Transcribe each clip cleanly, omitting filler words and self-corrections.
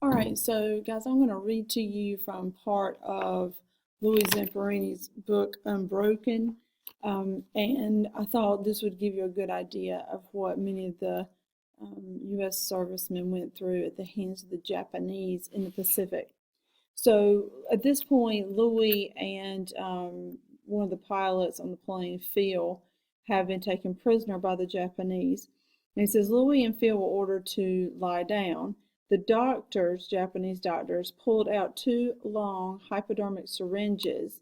All right, so guys, I'm going to read to you from part of Louis Zamperini's book, Unbroken. And I thought this would give you a good idea of what many of the U.S. servicemen went through at the hands of the Japanese in the Pacific. So at this point, Louis and one of the pilots on the plane, Phil, have been taken prisoner by the Japanese. And he says Louis and Phil were ordered to lie down. The doctors, Japanese doctors, pulled out two long hypodermic syringes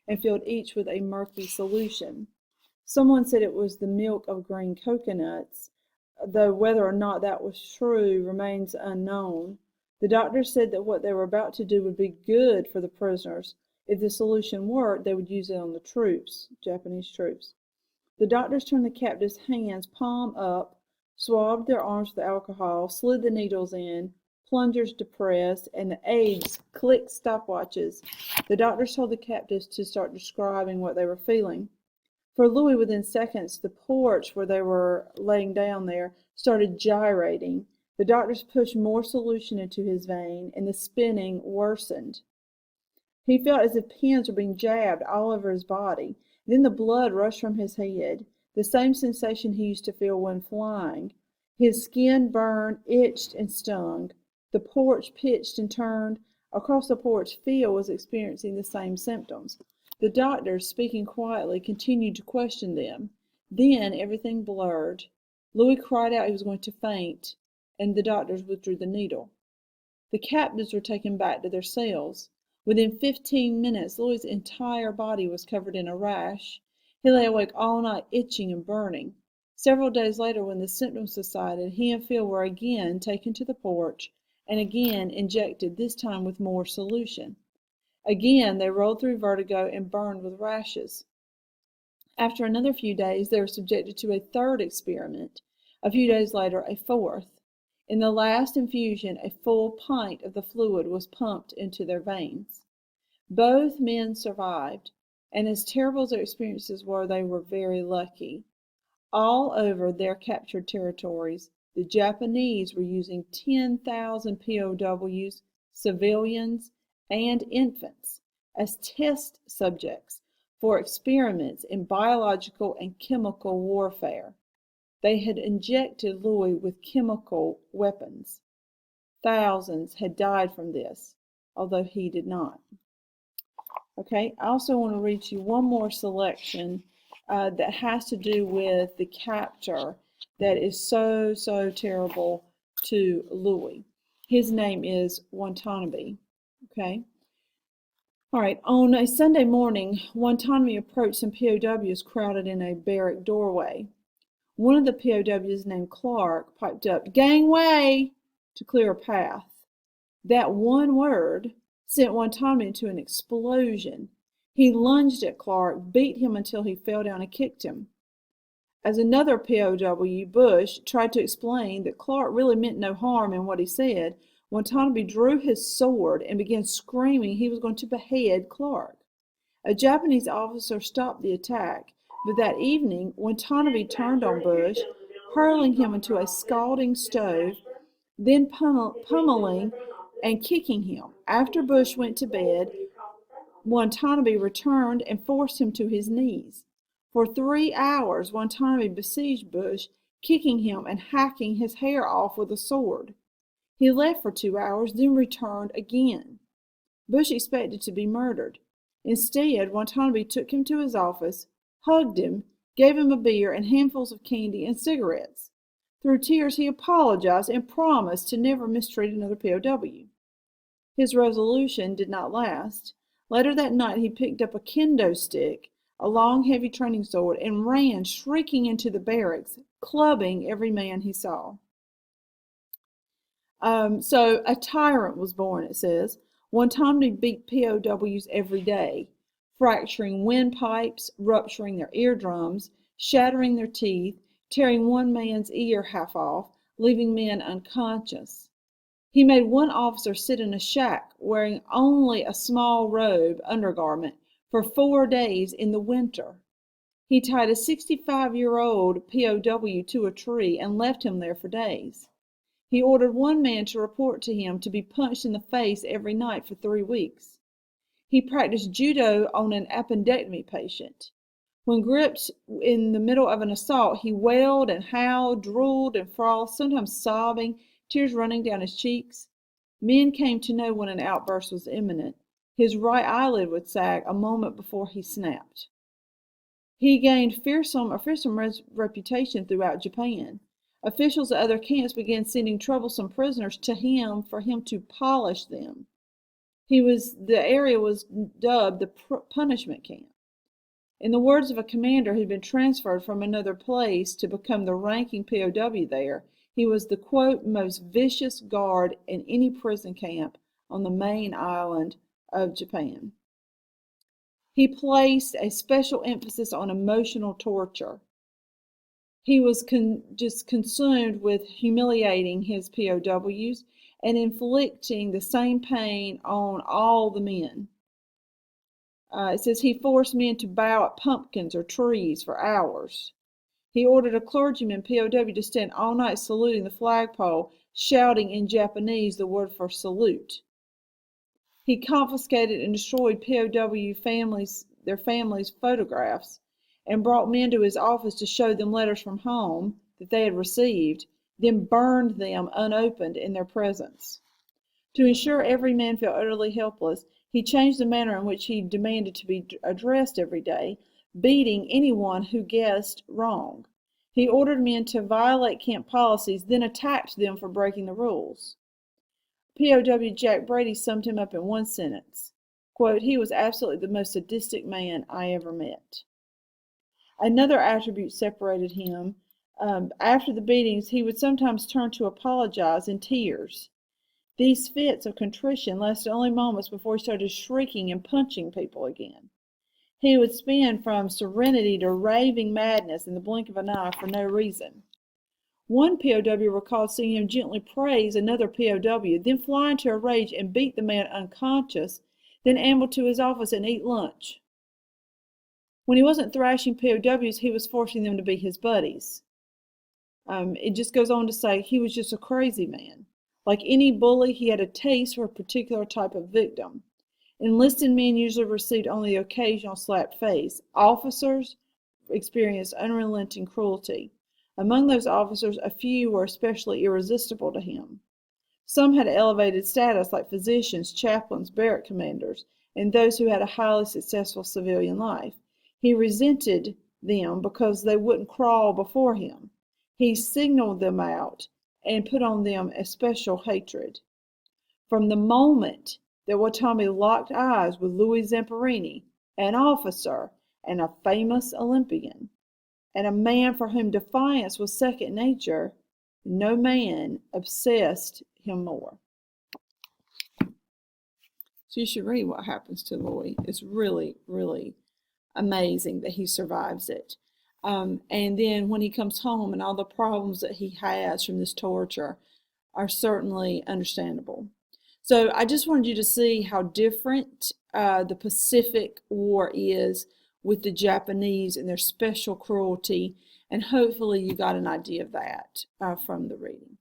and filled each with a murky solution. Someone said it was the milk of green coconuts, though whether or not that was true remains unknown. The doctors said that what they were about to do would be good for the prisoners. If the solution worked, they would use it on the troops, Japanese troops. The doctors turned the captives' hands palm up, swabbed their arms with alcohol, slid the needles in, plungers depressed, and the aides clicked stopwatches. The doctors told the captives to start describing what they were feeling. For Louis, within seconds, the porch where they were laying down there started gyrating. The doctors pushed more solution into his vein, and the spinning worsened. He felt as if pins were being jabbed all over his body. Then the blood rushed from his head, the same sensation he used to feel when flying. His skin burned, itched, and stung. The porch pitched and turned. Across the porch, Phil was experiencing the same symptoms. The doctors, speaking quietly, continued to question them. Then everything blurred. Louis cried out he was going to faint, and the doctors withdrew the needle. The captives were taken back to their cells. Within 15 minutes, Louis's entire body was covered in a rash. He lay awake all night, itching and burning. Several days later, when the symptoms subsided, he and Phil were again taken to the porch and again injected, this time with more solution. Again, they rolled through vertigo and burned with rashes. After another few days, they were subjected to a third experiment. A few days later, a fourth. In the last infusion, a full pint of the fluid was pumped into their veins. Both men survived, and as terrible as their experiences were, they were very lucky. All over their captured territories, the Japanese were using 10,000 POWs, civilians, and infants as test subjects for experiments in biological and chemical warfare. They had injected Louis with chemical weapons. Thousands had died from this, although he did not. Okay, I also want to read you one more selection that has to do with the capture that is so terrible to Louis. His name is Watanabe. Okay. All right. On a Sunday morning, Watanabe approached some POWs crowded in a barrack doorway. One of the POWs, named Clark, piped up, "Gangway!" to clear a path. That one word sent Watanabe into an explosion. He lunged at Clark, beat him until he fell down and kicked him. As another POW, Bush, tried to explain that Clark really meant no harm in what he said, Watanabe drew his sword and began screaming he was going to behead Clark. A Japanese officer stopped the attack, but that evening Watanabe turned on Bush, hurling him into a scalding stove, then pummeling and kicking him. After Bush went to bed, Watanabe returned and forced him to his knees. For 3 hours, Watanabe besieged Bush, kicking him and hacking his hair off with a sword. He left for 2 hours, then returned again. Bush expected to be murdered. Instead, Watanabe took him to his office, hugged him, gave him a beer and handfuls of candy and cigarettes. Through tears, he apologized and promised to never mistreat another POW. His resolution did not last. Later that night, he picked up a kendo stick, a long, heavy training sword, and ran shrieking into the barracks, clubbing every man he saw. So a tyrant was born, it says. Watanabe beat POWs every day, fracturing windpipes, rupturing their eardrums, shattering their teeth, tearing one man's ear half off, leaving men unconscious. He made one officer sit in a shack wearing only a small robe undergarment for 4 days in the winter. He tied a 65-year-old POW to a tree and left him there for days. He ordered one man to report to him to be punched in the face every night for 3 weeks. He practiced judo on an appendectomy patient. When gripped in the middle of an assault, he wailed and howled, drooled and frothed, sometimes sobbing, tears running down his cheeks. Men came to know when an outburst was imminent. His right eyelid would sag a moment before he snapped. He gained a fearsome reputation throughout Japan. Officials at other camps began sending troublesome prisoners to him for him to polish them. The area was dubbed the punishment camp. In the words of a commander who'd been transferred from another place to become the ranking POW there, he was the, quote, most vicious guard in any prison camp on the main island of Japan. He placed a special emphasis on emotional torture. He was just consumed with humiliating his POWs and inflicting the same pain on all the men. It says he forced men to bow at pumpkins or trees for hours. He ordered a clergyman POW to stand all night saluting the flagpole, shouting in Japanese the word for salute. He confiscated and destroyed POW families, their families' photographs, and brought men to his office to show them letters from home that they had received, then burned them unopened in their presence. To ensure every man felt utterly helpless, he changed the manner in which he demanded to be addressed every day, beating anyone who guessed wrong. He ordered men to violate camp policies, then attacked them for breaking the rules. POW Jack Brady summed him up in one sentence, quote, he was absolutely the most sadistic man I ever met. Another attribute separated him. After the beatings, he would sometimes turn to apologize in tears. These fits of contrition lasted only moments before he started shrieking and punching people again. He would spin from serenity to raving madness in the blink of an eye for no reason. One POW recalled seeing him gently praise another POW, then fly into a rage and beat the man unconscious, then amble to his office and eat lunch. When he wasn't thrashing POWs, he was forcing them to be his buddies. It just goes on to say he was just a crazy man. Like any bully, he had a taste for a particular type of victim. Enlisted men usually received only the occasional slapped face. Officers experienced unrelenting cruelty. Among those officers, a few were especially irresistible to him. Some had elevated status, like physicians, chaplains, barrack commanders, and those who had a highly successful civilian life. He resented them because they wouldn't crawl before him. He signaled them out and put on them a special hatred. From the moment that Watanabe locked eyes with Louis Zamperini, an officer and a famous Olympian, and a man for whom defiance was second nature, no man obsessed him more. So you should read what happens to Louis. It's really, really amazing that he survives it. And then when he comes home and all the problems that he has from this torture are certainly understandable. So I just wanted you to see how different the Pacific War is with the Japanese and their special cruelty, and hopefully you got an idea of that from the reading.